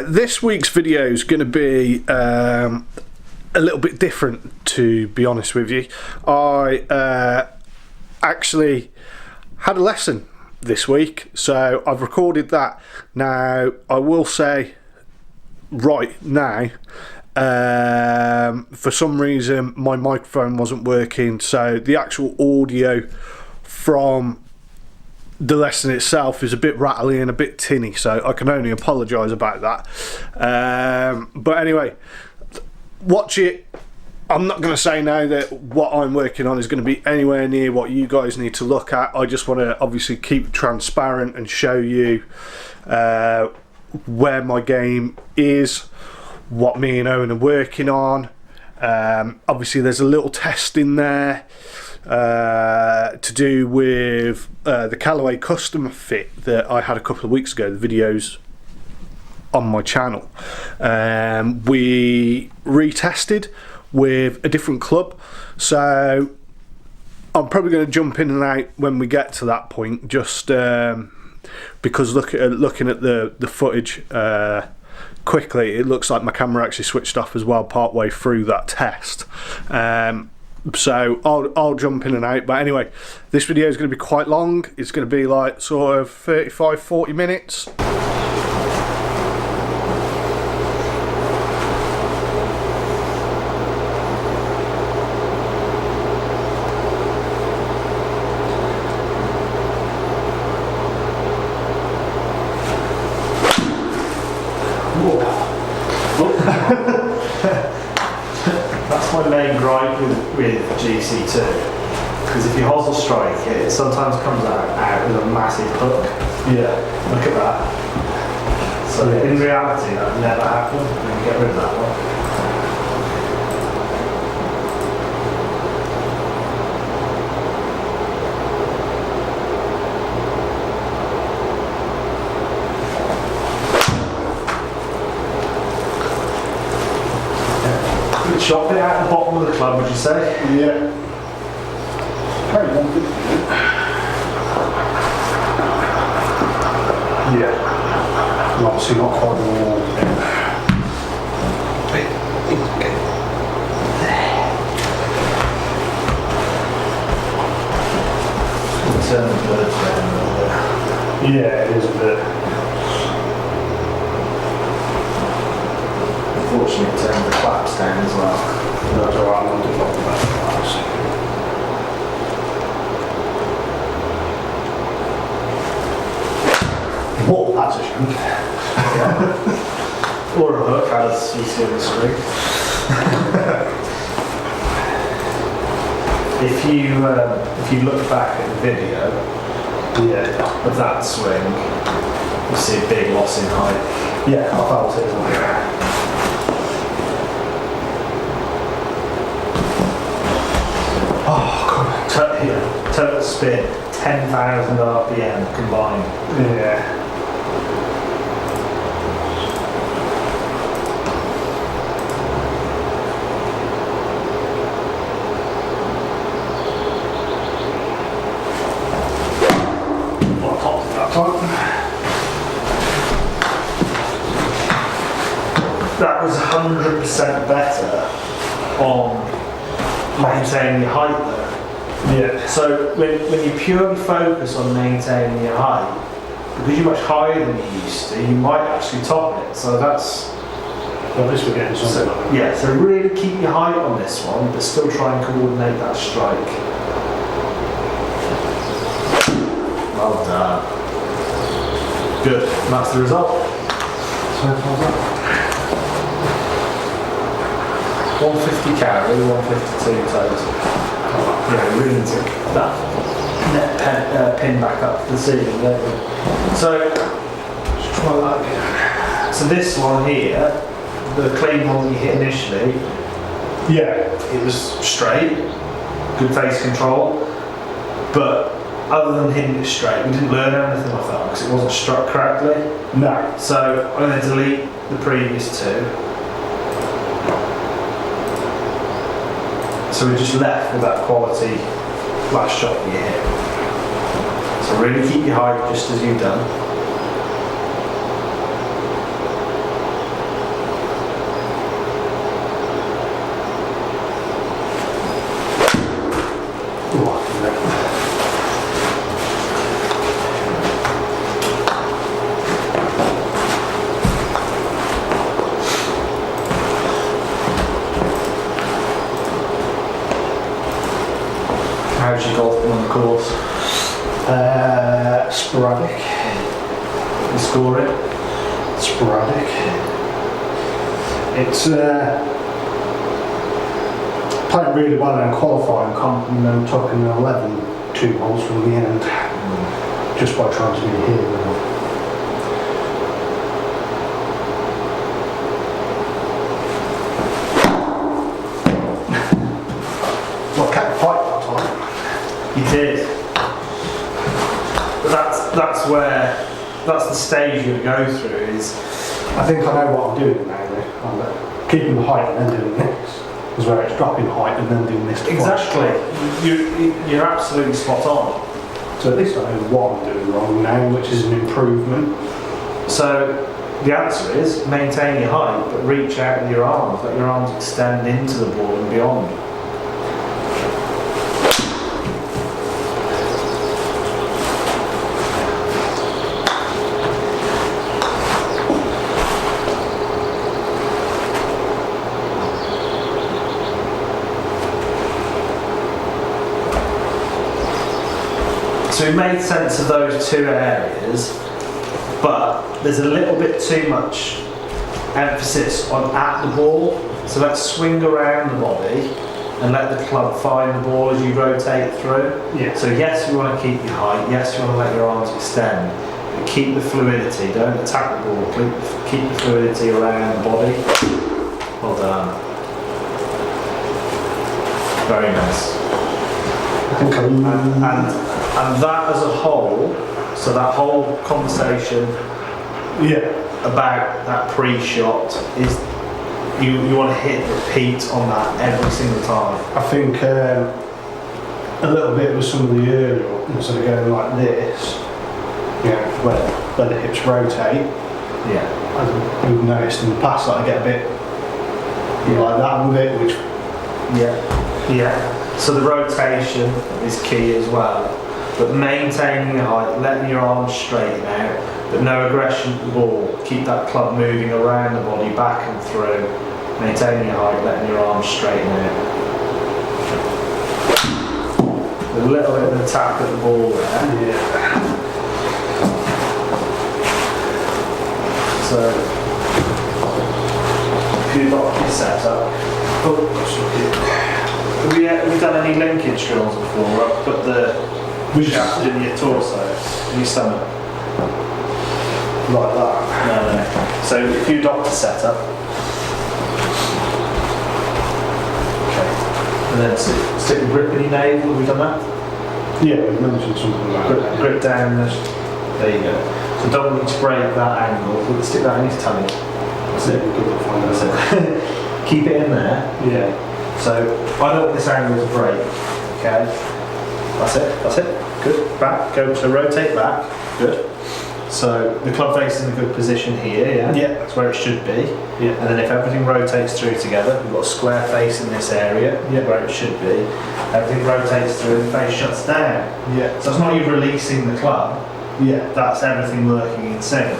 This week's video is going to be a little bit different, to be honest with you. I actually had a lesson this week, so I've recorded that. Now, I will say right now, for some reason my microphone wasn't working, so the actual audio from the lesson itself is a bit rattly and a bit tinny, so I can only apologise about that. But anyway, watch it. I'm not going to say now that what I'm working on is going to be anywhere near what you guys need to look at. I just want to obviously keep transparent and show you where my game is, what me and Owen are working on. Obviously there's a little test in there to do with the Callaway custom fit that I had a couple of weeks ago. The video's on my channel. We retested with a different club, so I'm probably going to jump in and out when we get to that point, just because looking at the footage quickly, it looks like my camera actually switched off as well partway through that test. So I'll jump in and out, but anyway, this video is going to be quite long. It's going to be like sort of 35-40 minutes. That's my main gripe with GC2, because if you hosel strike it, it sometimes comes out with a massive hook. Yeah, look at that. So in reality, that never happened. We can get rid of that one. Shot bit at the bottom of the club, would you say? Yeah. Probably one good. Yeah. Obviously not quite the wall. Turn the birds down a little bit. Yeah, it is a bit. Unfortunately, it turned the claps down as well. That's alright, I'm not doing about the claps. Whoa, that's a shank. Yeah. Or a hook, as you see on the screen. If you look back at the video of that swing, you see a big loss in height. Yeah, I felt it as well. Oh, God. Total spin, 10,000 RPM combined. Yeah. Well, I popped it that time. That was 100% better on maintaining your height there. Yeah. So when you purely focus on maintaining your height, because you're much higher than you used to, you might actually top it. So that's... Well, this we're getting something like that. Yeah, so really keep your height on this one, but still try and coordinate that strike. Well done. Good. And that's the result. So how's that? 150 carry, 152 total. Yeah, really need to that net pin back up to the ceiling, don't we? So, let's try that again. So this one here, the clean one that you hit initially, Yeah. it was straight, good face control, but other than hitting it straight, we didn't learn anything off that because it wasn't struck correctly. No. So I'm going to delete the previous two. So we're just left with that quality last shot you hit. So really keep your height just as you've done. Sporadic. You score it? Sporadic. It's playing really well in qualifying comp, and then took an 11 2 holes from the end, just by trying to be here. Well, I kept the fight that time. You did. But that's the stage you go through is. I think I know what I'm doing now. I'm keeping the height and then doing this. Is where it's dropping height and then doing this. Exactly. You're absolutely spot on. So at least I know what I'm doing wrong now, which is an improvement. So the answer is maintain your height, but reach out with your arms. Let your arms extend into the ball and beyond. So we made sense of those two areas, but there's a little bit too much emphasis on at the ball. So let's swing around the body and let the club find the ball as you rotate through. Yeah. So yes, you want to keep your height, yes, you want to let your arms extend, but keep the fluidity, don't attack the ball, keep the fluidity around the body. Well done. Very nice. I think And that as a whole, so that whole conversation about that pre-shot is you want to hit repeat on that every single time. I think a little bit with some of the earlier, instead of going like this, where the hips rotate. Yeah. We've noticed in the past that I get a bit like that with it, which Yeah. So the rotation is key as well. But maintaining your height, letting your arms straighten out, but no aggression at the ball. Keep that club moving around the body, back and through. Maintaining your height, letting your arms straighten out. A little bit of an attack at the ball there. yeah. So, if you've got your setup, have we done any linkage drills before? Where I've put the shaft in your torso, in your stomach. Like that. No. So if you doctor setup, okay, and then stick the grip in your navel. Have we done that? Yeah, we mentioned something about that. Grip down. There you go. So don't need to break that angle. Stick that in his tummy. That's it. That's it. Keep it in there. Yeah. So I don't want this angle to break. Okay. That's it. Good. Back. Go to rotate back. Good. So the club face is in a good position here, yeah? Yeah. That's where it should be. Yeah. And then if everything rotates through together, we've got a square face in this area, where it should be. Everything rotates through and the face shuts down. Yeah. So it's not you releasing the club, Yeah. that's everything working in sync.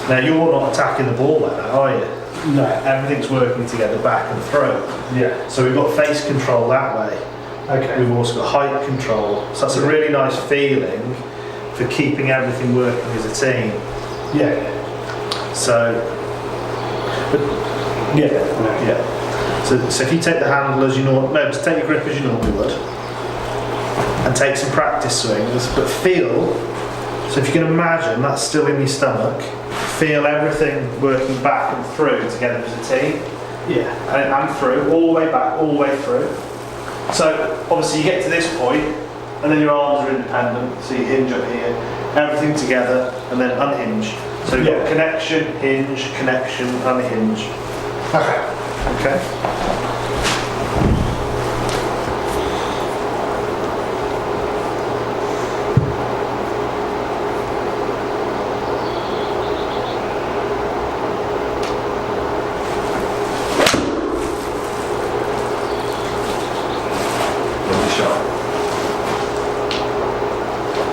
Now you're not attacking the ball like that, are you? No. Everything's working together back and through. Yeah. So we've got face control that way. Okay. We've also got height control. So that's a really nice feeling for keeping everything working as a team. Yeah. So, but, Yeah. so if you take the handle as you just take your grip as you normally would, and take some practice swings, but feel. So if you can imagine that's still in your stomach, feel everything working back and through together as a team. Yeah. And through, all the way back, all the way through. So obviously you get to this point, and then your arms are independent, so you hinge up here, everything together, and then unhinge. So you've got connection, unhinge. Okay. Okay.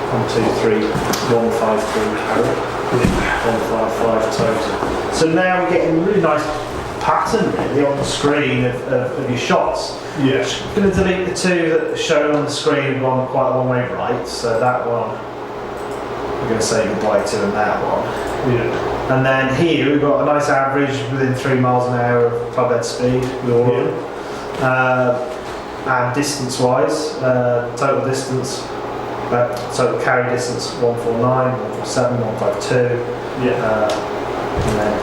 One, two, three, 153 carry, 155 total. So now we're getting a really nice pattern really on the screen of your shots. Yeah. I'm going to delete the two that are shown on the screen and gone quite a long way right. So that one we're going to say goodbye to in that one. Yeah. And then here we've got a nice average within 3 miles an hour of club head speed with all of them. And distance wise, total distance, total carry distance 149, 147, 152. Yeah. And then,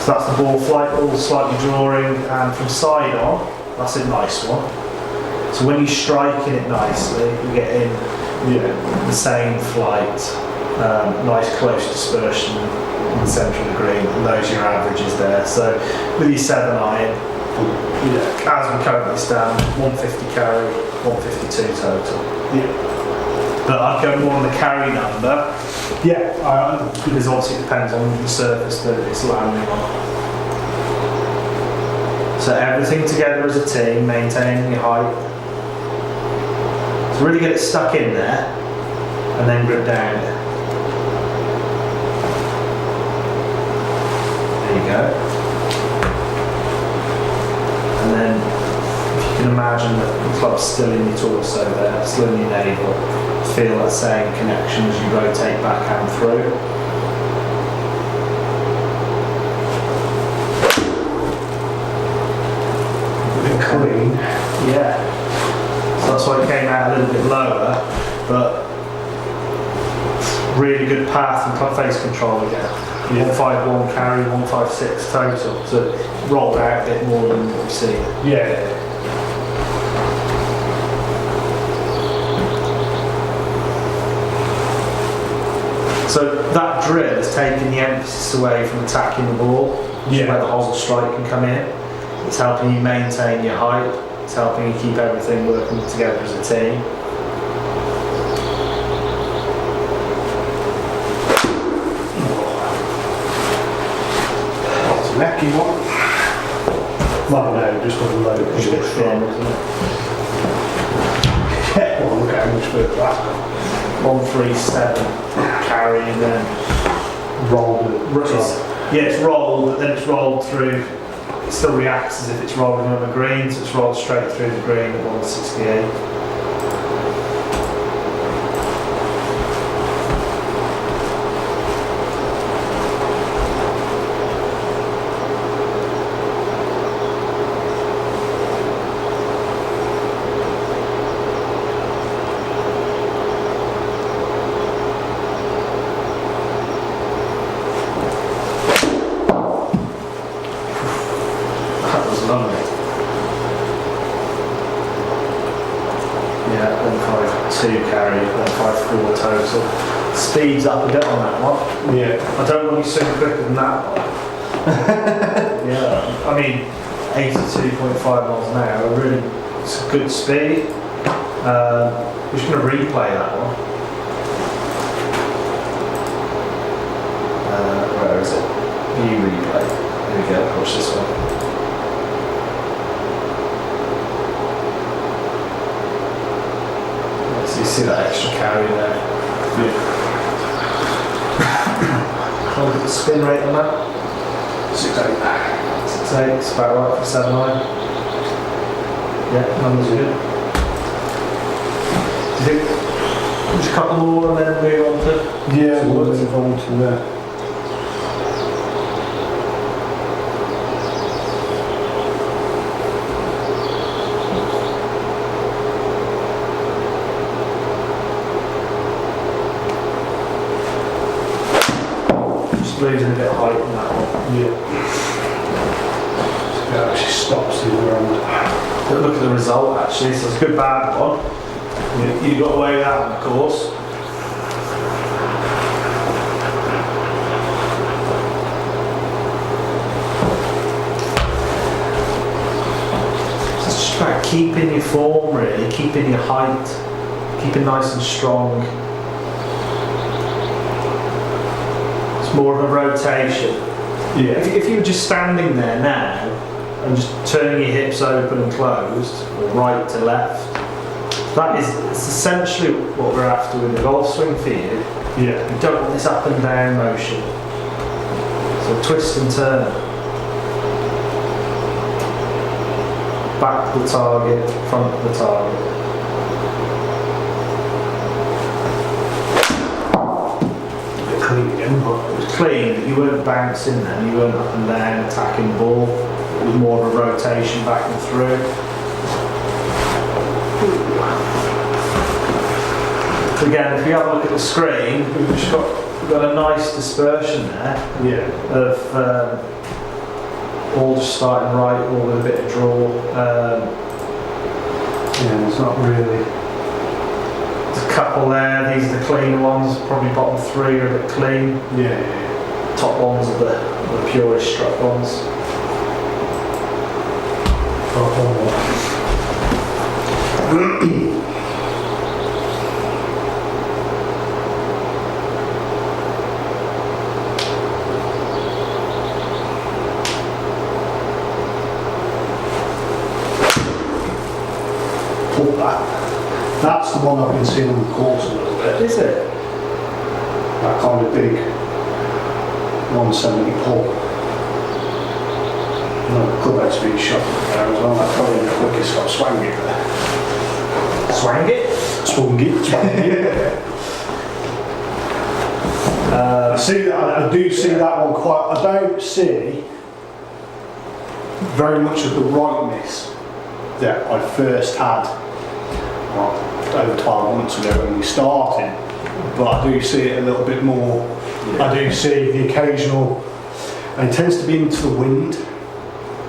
so that's the ball flight, all slightly drawing, and from side on, that's a nice one. So when you're striking it nicely, you get in the same flight, nice close dispersion in the centre of the green, and those are your averages there. So with your 7 iron, as we currently stand, 150 carry, 152 total. Yeah. But I'd go more on the carry number. Yeah. Because obviously it depends on the surface that it's landing on. So everything together as a team, maintaining your height. So really get it stuck in there, and then grip down it. There you go. And then, if you can imagine that the club's still in your torso there, still in your navel, feel that same connection as you rotate backhand through. Clean. Yeah. So that's why it came out a little bit lower, but really good path and face control again. 151 carry, 156 total. So it rolled out a bit more than what we've seen. Yeah. So that drill has taken the emphasis away from attacking the ball, which is where the hosel strike can come in. It's helping you maintain your height, it's helping you keep everything working together as a team. That's a necky one. Well, no, just a load of It's a bit thin, isn't it? Yeah, well, look at how much further that 137 carry and then rolled it. it's rolled, but then it's rolled through. It still reacts as if it's rolling on the green, so it's rolled straight through the green at 168. That was lovely. Yeah, 152 carry, 154 total. Speeds up a bit on that one. Yeah. I don't want you swing quicker than that one. Yeah, I mean, 82.5 miles an hour, really, it's a good speed. We're just going to replay that one. Where is it? View replay. Here we go, push this one. So you see that extra carry there. Yeah. Look at the spin rate on that. 6.8. 6.8, it's about right for 7.9. Yeah, numbers are good. Do you think just a couple more and then move on to? Yeah, we'll move on to there. Losing a bit of height in that one. Yeah. So it actually stops the other end. But look at the result actually, so it's a good bad one. You got away with that one, of course. So it's just about keeping your form really, keeping your height, keeping nice and strong. More of a rotation. Yeah. If you were just standing there now and just turning your hips open and closed, or right to left, it's essentially what we're after with the golf swing for you. Yeah. You don't want this up and down motion. So twist and turn. Back to the target, front to the target. was clean, but you weren't bouncing then, you weren't up and down attacking the ball. It was more of a rotation back and through. Again, if you have a look at the screen, we've got a nice dispersion there. Yeah. Of all just starting right, all with a bit of draw. Yeah, it's not really. There's a couple there. These are the cleaner ones. Probably bottom 3 are a bit clean. Yeah. Top ones are the purest struck ones. That's the one I've been seeing on the course a little bit. Is it? That kind of big 170 pull. The club head's been shot there as well. That's probably the quickest I've swung it there. Swang it? Swung it. I see that. I do see that one quite. I don't see very much of the rightness that I first had over 12 months ago when we started, but I do see it a little bit more. I do see the occasional, and it tends to be into the wind,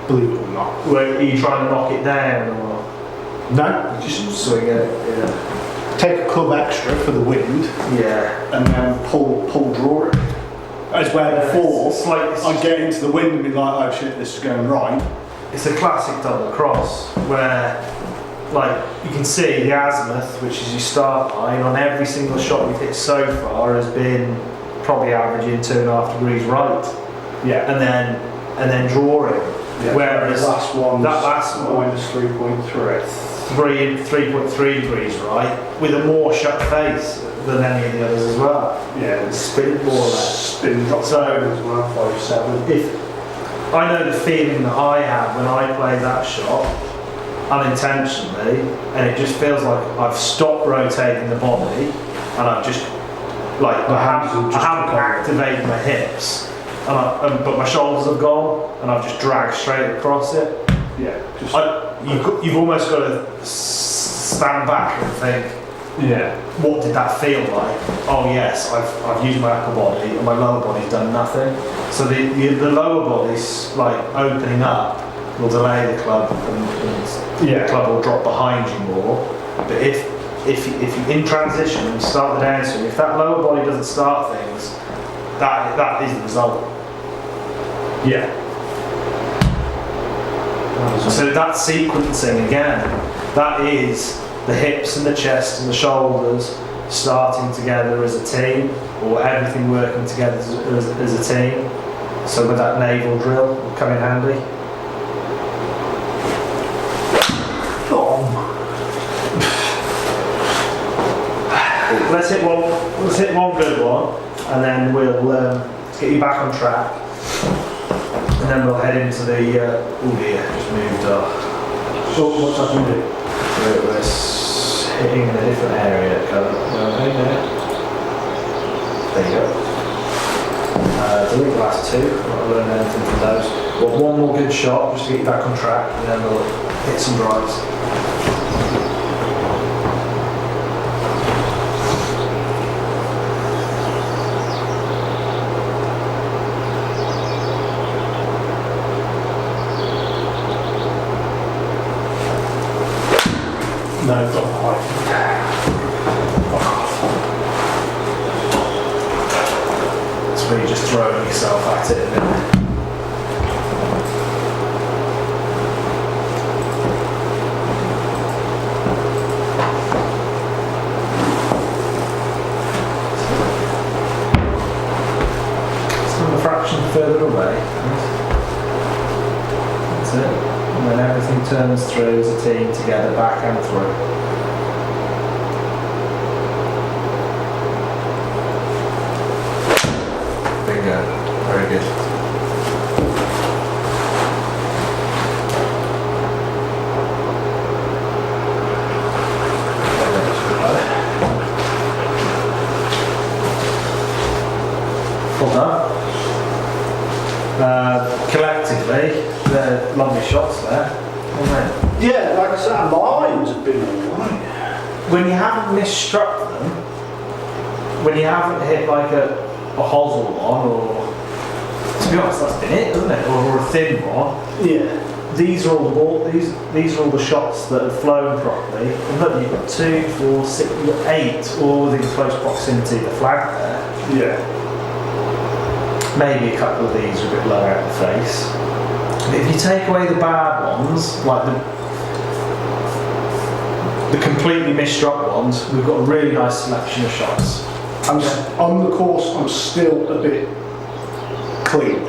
believe it or not. Where are you trying to knock it down or No, just swing it? Yeah. take a club extra for the wind, Yeah. and then pull draw it. As where before, It's like I'd get into the wind and be like, oh shit, this is going right. it's a classic double cross where, like, you can see the azimuth, which is your start line, on every single shot you've hit so far has been probably averaging 2.5 degrees right, Yeah. and then drawing. Yeah. Whereas that last one, minus 3.3. 3.3 degrees right, with a more shut face than any of the others as well. Yeah, It's spin more or less. spin drop So- down as well, 5.7. If I know the feeling that I had when I played that shot unintentionally, and it just feels like I've stopped rotating the body, and I've just like I haven't activated my hips, but my shoulders have gone, and I've just dragged straight across it. Yeah, just You've almost got to stand back and think, yeah, what did that feel like? Oh yes, I've used my upper body and my lower body's done nothing. So the lower body's like opening up will delay the club and the club will drop behind you more. But if you in transition and start the downswing, if that lower body doesn't start things, that is the result. yeah. So that sequencing again, that is the hips and the chest and the shoulders starting together as a team, or everything working together as a team. So with that naval drill will come in handy. Let's hit one good one, and then we'll get you back on track, and then we'll head into the. Oh dear, just moved off. So what's happening? We're hitting in a different area. There you go. Delete the last two. I'm not learning anything from those. Well, one more good shot just to get you back on track, and then we'll hit some drives. No, not quite. That's where you're just throwing yourself at it a bit. Still a fraction further away. That's it. And then everything turns through as a team together, back and through. Bingo. Very good. Well done. Collectively, they're lovely shots there, aren't they? Yeah, like I said, mines have been alright. When you haven't misstruck them, when you haven't hit like a hosel one, or to be honest, that's been it, isn't it? Or a thin one. Yeah. These are all the these are all the shots that have flown properly. And look, you've got 2, 4, 6, you've got 8 all within close proximity of the flag there. Yeah. Maybe a couple of these are a bit lower out the face. But if you take away the bad ones, like the completely misstruck ones, we've got a really nice selection of shots. On the course, I'm still a bit clean.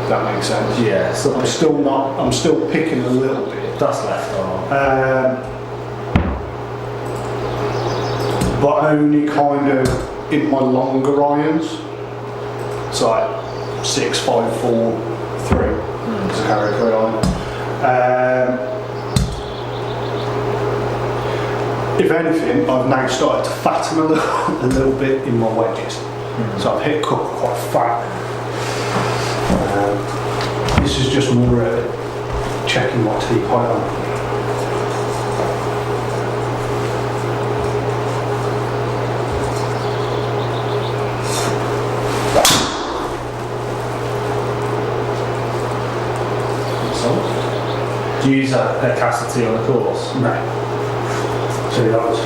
That makes sense. Yeah. So I'm still picking a little bit. Dust left on. But only kind of in my longer irons. So like 6, 5, 4, 3. It's a carry iron. If anything, I've now started to fatten a little bit in my wedges. So I've hit a couple quite fat. This is just more checking my tee height on. Do you use a Cassidy on the course? No. So that was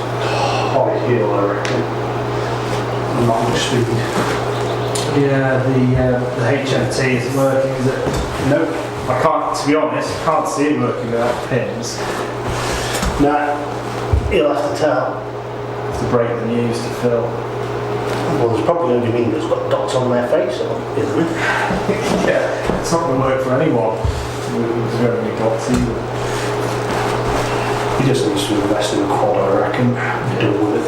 high heel, I reckon. Not much speed. Yeah, the HMT isn't working, is it? No. I can't, to be honest, I can't see it working without pins. No. You'll have to tell. Have to break the news to Phil. Well, there's probably only me that's got dots on their face, isn't it? Yeah, it's not going to work for anyone. There's very many dots either. He just needs to invest in a quad, I reckon. Be done with it.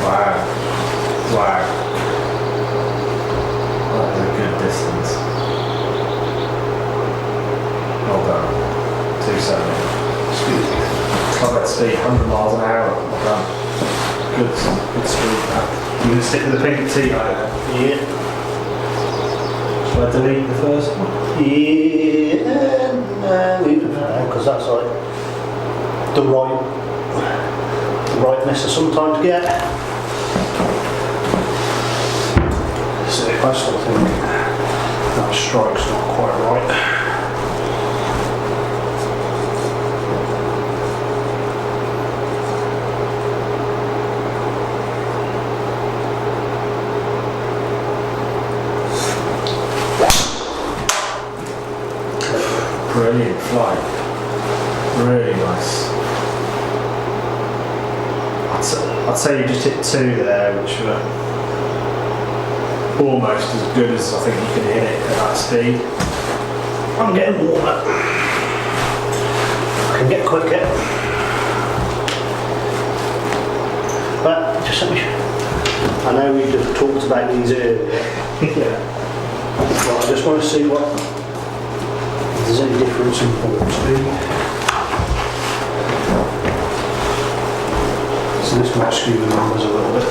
Wow. Wow. That is a good distance. Well done. 270. Club at speed, 100 miles an hour. Well done. Good speed that. You going to stick with the pink tee either? Yeah. Shall I delete the first one? Yeah, leave it now, because that's like the right miss I sometimes get. So I still think that strike's not quite right. Brilliant flight. Really nice. I'd say you just hit 2 there, which were almost as good as I think you can hit it at that speed. I'm getting warmer. I can get quicker. But just let me. I know we just talked about these earlier. Yeah. But I just want to see if there's any difference in ball speed. So this might skew the numbers a little bit.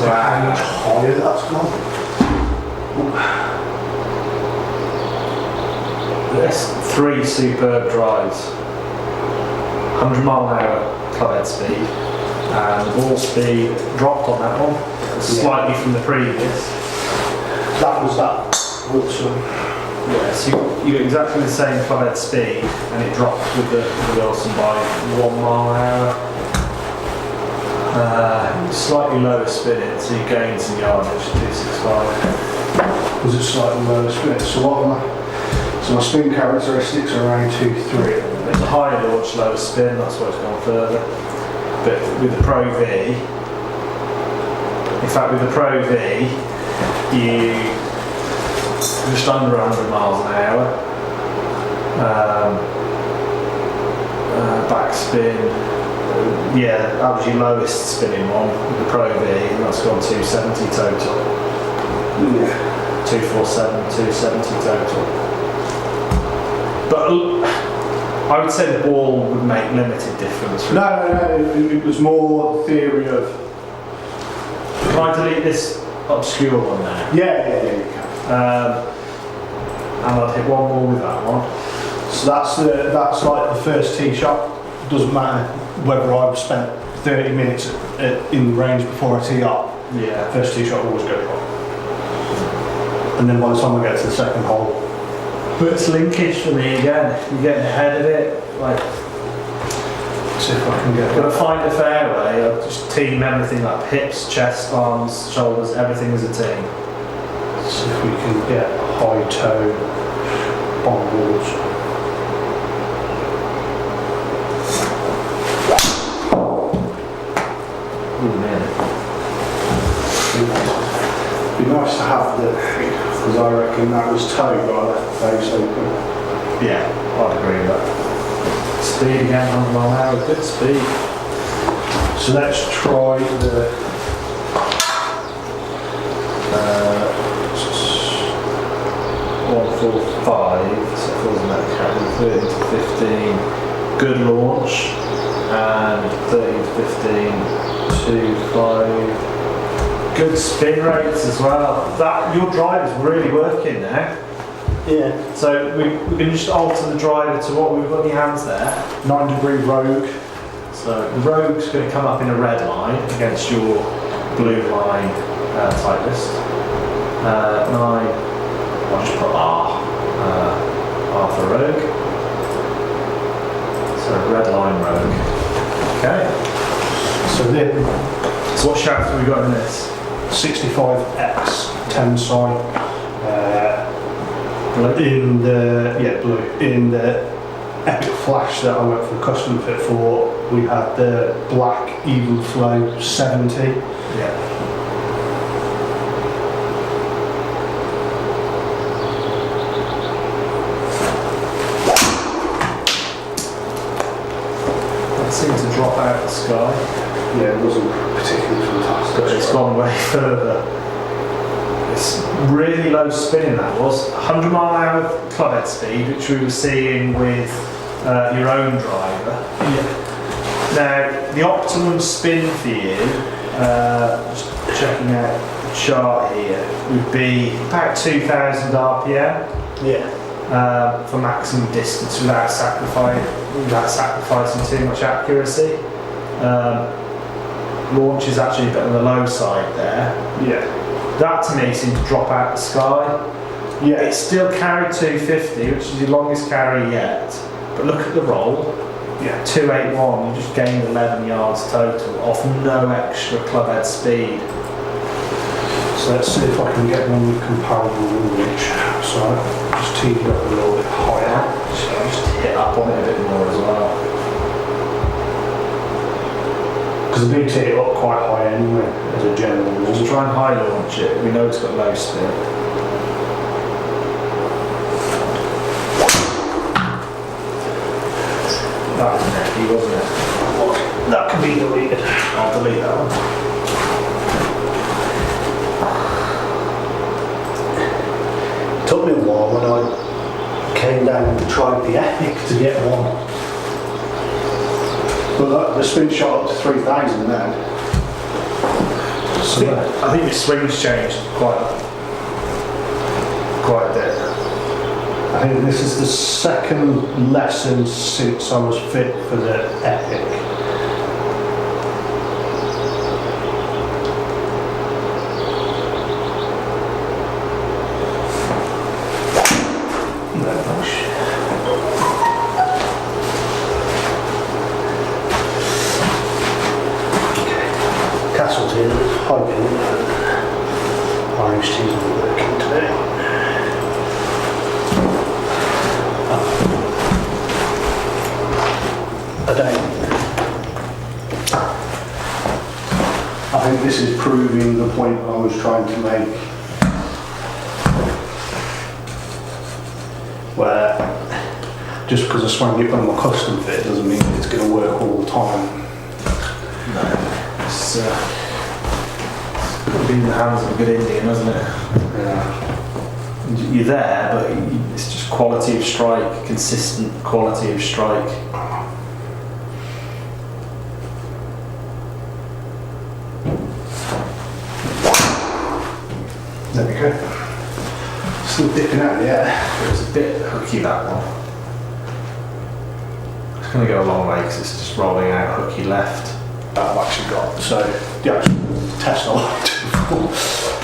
How much higher that's gone. Yes, 3 superb drives. 100 mile an hour club head speed, and the ball speed dropped on that one slightly from the previous. That was that Wilson. Yeah, so you got exactly the same club head speed, and it dropped with the Wilson by 1 mile an hour. Slightly lower spin, so you gained some yardage to 265. Was it slightly lower spin? So what am I? So my spin characteristics are around 2-3. It's a higher launch, lower spin, that's why it's gone further. But with the Pro V, in fact with the Pro V, you just under 100 miles an hour, back spin Yeah, that was your lowest spinning one with the Pro V, and that's gone 270 total. Yeah. 247, 270 total. But I would say the ball would make limited difference. No, it was more theory of... Can I delete this obscure one now? Yeah, you can. And I'd hit one more with that one. So that's like the first tee shot. Doesn't matter whether I've spent 30 minutes in the range before I tee up. Yeah. First tee shot always goes wrong. And then by the time I get to the second hole, but it's linkage for me again. You're getting ahead of it. Like, see if I can get. Gotta find a fairway. I'll just team everything up: hips, chest, arms, shoulders, everything as a team. See if we can get high toe bomb balls. Oh man. It'd be nice to have the, because I reckon that was toe, but I left the face open. Yeah, I'd agree with that. Speed again, 100 mile an hour, good speed. So let's try the 145, so it falls in that category, 13 to 15, good launch, and 13 to 15, 2, 5. Good spin rates as well. That your driver's really working now. Yeah. So we can just alter the driver to what we've got in your hands there. 9-degree Rogue. So the Rogue's going to come up in a red line against your blue line type list. 9. I'll just put R. R for Rogue. So red line Rogue. Okay. So what shaft have we got in this? 65X 10 side. In the blue. In the Epic Flash that I went for custom fit for, we had the black Even Flow 70. Yeah. That seemed to drop out of the sky. Yeah, it wasn't particularly fantastic. But it's gone way further. It's really low spinning that was. 100 mile an hour club head speed, which we were seeing with your own driver. Yeah. Now, the optimum spin for you, just checking out the chart here, would be about 2,000 RPM. Yeah. For maximum distance without sacrificing too much accuracy. Launch is actually a bit on the low side there. Yeah. That to me seemed to drop out the sky. Yeah. It still carried 250, which is your longest carry yet. But look at the roll. Yeah. 281, you just gained 11 yards total off no extra club head speed. So let's see if I can get one with comparable reach. So just tee it up a little bit higher. So just hit up on it a bit more as well. Because I do tee it up quite high anyway, as a general rule. Just try and high launch it. We know it's got low spin. That was necky, wasn't it? That can be deleted. I'll delete that one. It took me a while when I came down and tried the Epic to get one. But the spin shot up to 3,000 then. So I think your swing's changed quite a bit. I think this is the second lesson since I was fit for the Epic. Castleton, Hyping, Orange team are working today. I think this is proving the point I was trying to make, where just because I swung it on my custom fit doesn't mean it's going to work all the time. It's got to be in the hands of a good Indian, hasn't it? Yeah. You're there, but it's just quality of strike, consistent quality of strike. There we go. Still dipping out, yeah. It was a bit hooky, that one. It's going to go a long way because it's just rolling out hooky left. I've actually got, so the actual test a lot.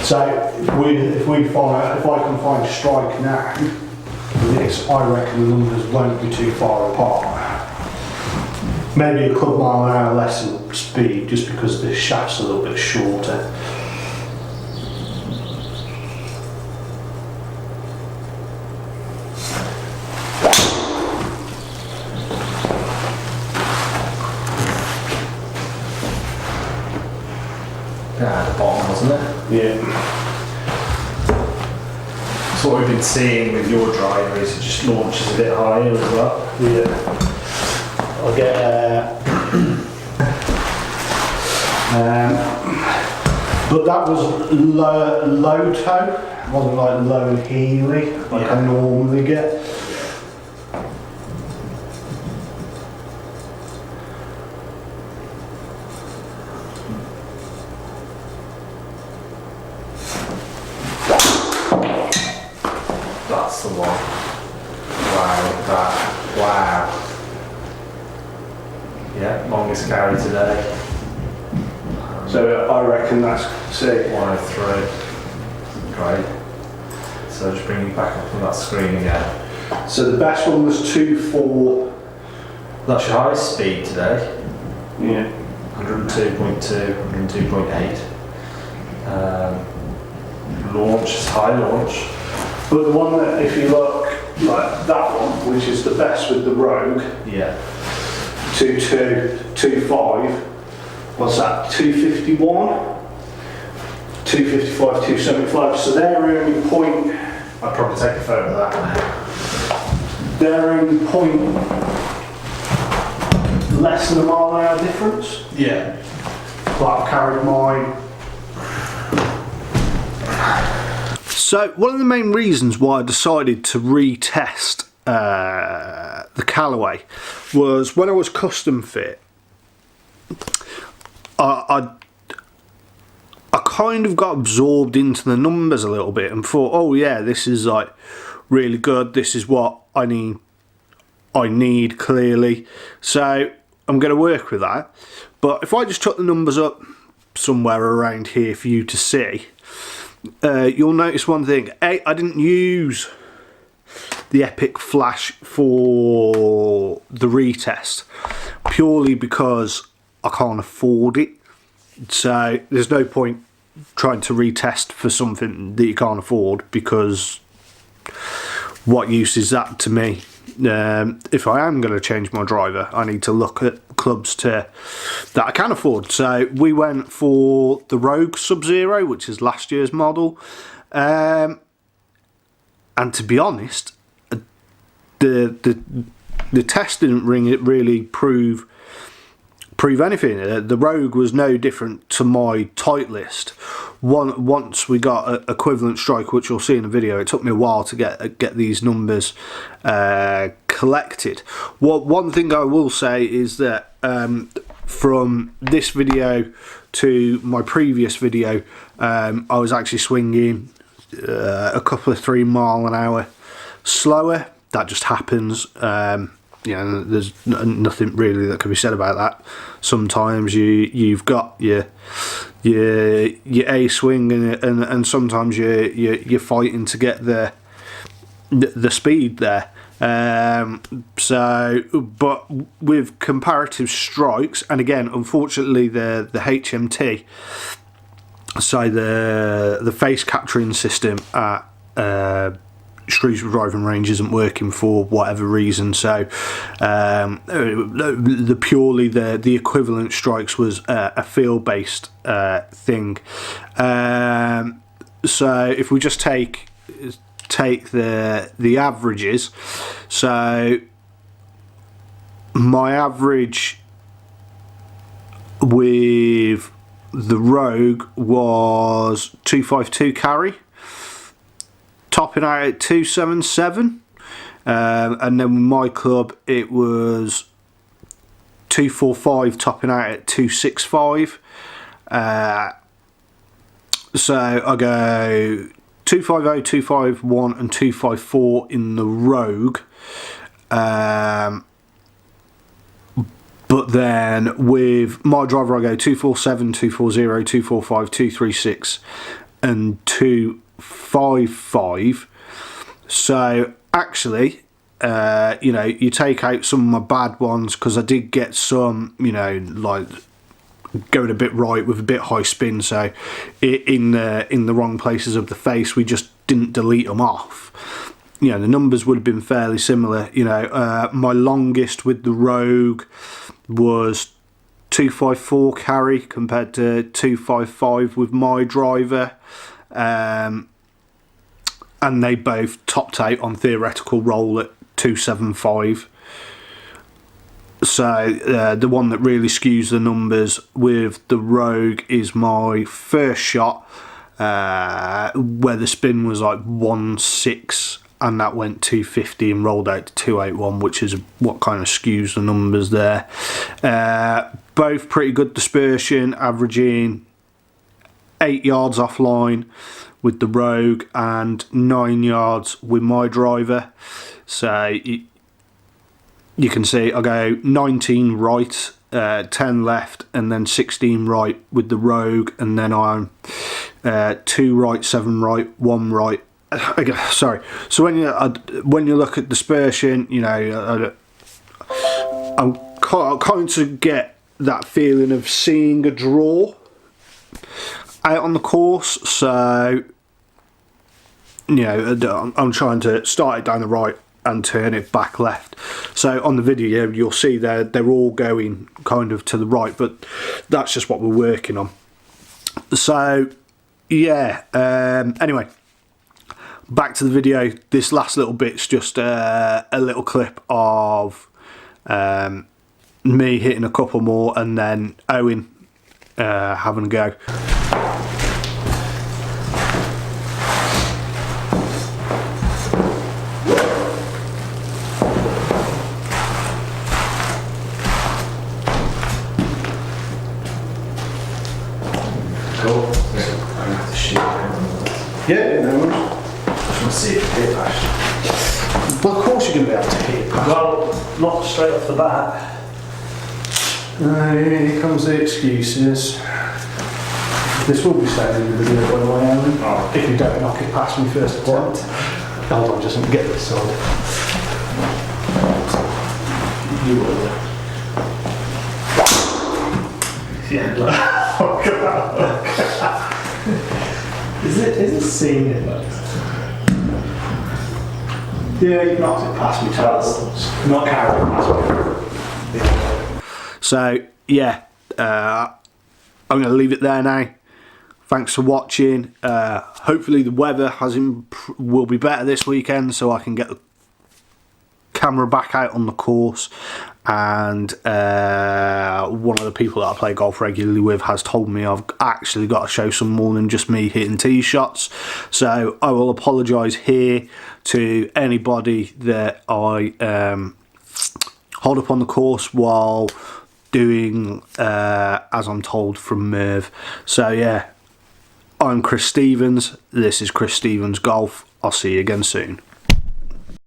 So if I can find strike now with this, I reckon the numbers won't be too far apart. Maybe a couple mile an hour less in speed, just because the shaft's a little bit shorter. At the bottom, wasn't it? Yeah. So what we've been seeing with your driver is it just launches a bit higher as well. Yeah. I'll get but that was low toe, it wasn't like low heely like I normally get. That's the one. Wow, that. Wow. Yeah, longest carry today. So I reckon that's, see. 103. Great. So just bring you back up on that screen again. So the best one was 2.4. That's your highest speed today. Yeah. 102.2, 102.8. Launch is high launch. But the one that, if you look, like that one, which is the best with the Rogue, Yeah. 2.2, 2.5, what's that, 251? 255, 275, so they're only point, I'd probably take a photo of that now. they're only point less than a mile an hour difference. Yeah. But I've carried mine. So one of the main reasons why I decided to retest the Callaway was when I was custom fit, I kind of got absorbed into the numbers a little bit and thought, oh yeah, this is like really good, this is what I need clearly, so I'm going to work with that. But if I just took the numbers up somewhere around here for you to see, you'll notice one thing. I didn't use the Epic Flash for the retest purely because I can't afford it. So there's no point trying to retest for something that you can't afford, because what use is that to me? If I am going to change my driver, I need to look at clubs that I can afford. So we went for the Rogue Sub-Zero, which is last year's model, and to be honest, the test didn't really prove anything. The Rogue was no different to my tight list. Once we got an equivalent strike, which you'll see in the video, it took me a while to get these numbers collected. One thing I will say is that from this video to my previous video, I was actually swinging a couple of 3 mile an hour slower. That just happens. You know, there's nothing really that can be said about that. Sometimes you've got your A swing, and sometimes you're fighting to get the speed there. So, but with comparative strikes, and again, unfortunately, the HMT, so the face capturing system at Shrewsbury driving range isn't working for whatever reason, so the equivalent strikes was a field based thing. So if we just take the averages, so my average with the Rogue was 252 carry, topping out at 277, and then with my club it was 245, topping out at 265. So I go 250, 251 and 254 in the Rogue. But then with my driver I go 247, 240, 245, 236 and 255. So actually, you know, you take out some of my bad ones, because I did get some, you know, like going a bit right with a bit high spin, so in the wrong places of the face we just didn't delete them off. You know, the numbers would have been fairly similar. You know, my longest with the Rogue was 254 carry compared to 255 with my driver, and they both topped out on theoretical roll at 275. So the one that really skews the numbers with the Rogue is my first shot, where the spin was like 1.6 and that went 250 and rolled out to 281, which is what kind of skews the numbers there. Both pretty good dispersion, averaging 8 yards offline with the Rogue and 9 yards with my driver. So you can see I go 19 right, 10 left, and then 16 right with the Rogue, and then I'm 2 right, 7 right, 1 right. Sorry. So when you look at dispersion, you know, I'm kind of get that feeling of seeing a draw out on the course. So you know, I'm trying to start it down the right and turn it back left. So on the video you'll see they're all going kind of to the right, but that's just what we're working on. So yeah, anyway, back to the video. This last little bit's just a little clip of me hitting a couple more and then Owen having a go. Cool. I'm gonna have to shoot it. Yeah, no worries. I just want to see it hit that. Well, of course you're going to be able to hit it. Well, not straight off the bat. Here comes the excuses. This will be staying in the video, by the way, Owen. Oh. If you don't knock it past me first attempt. Hold on, just let me get this side. You will. Yeah, look. Oh, God. Is it seeing it, like? Yeah, you knocked it past me twice. Not carrying past me. Yeah. So, yeah, I'm going to leave it there now. Thanks for watching. Hopefully the weather will be better this weekend, so I can get the camera back out on the course. And one of the people that I play golf regularly with has told me I've actually got to show some more than just me hitting tee shots. So I will apologise here to anybody that I hold up on the course while doing as I'm told from Merv. So yeah, I'm Chris Stevens. This is Chris Stevens Golf. I'll see you again soon.